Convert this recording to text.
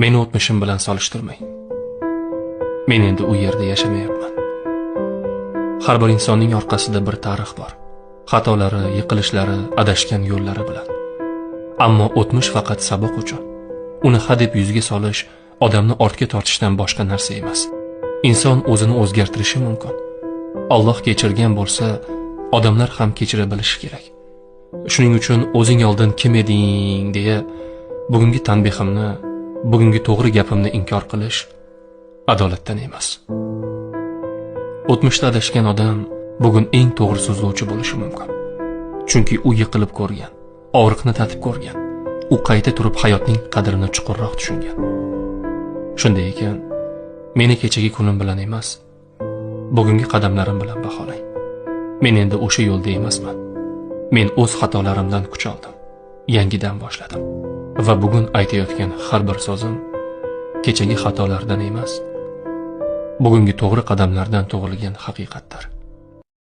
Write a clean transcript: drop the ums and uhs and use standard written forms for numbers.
Meni o'tmishim bilan solishtirmang. Men endi u yerda yashamayapman. Har bir insonning orqasida bir tarix bor. Xatolari, yiqilishlari, adashgan yo'llari bilan. Ammo o'tmish faqat saboq uchun. Uni hadeb yuzga solish odamni ortga tortishdan boshqa narsa emas. Inson o'zini o'zgartirishi mumkin. Alloh kechirgan bo'lsa, odamlar ham kechira bilishi kerak. Shuning uchun o'zing oldin kim eding deya bugungi tanbehimni, bugungi to'g'ri gapimni inkor qilish adolatdan emas. O'tmishda adashgan odam bugun eng to'g'ri so'zlovchi bo'lishi mumkin. Chunki u yiqilib ko'rgan, og'riqni tatib ko'rgan. U qayta turib hayotning qadrini chuqurroq tushungan. Shunday ekan, meni kechagi kunim bilan emas, bugungi qadamlarim bilan baholang. Men endi o'sha yo'lda emasman. Men o'z xatolarimdan kuch oldim. Yangidan boshladim. Va bugun aytayotgan har bir so'zim kechagi xatolardan emas, bugungi to'g'ri qadamlardan tug'ilgan haqiqatdir.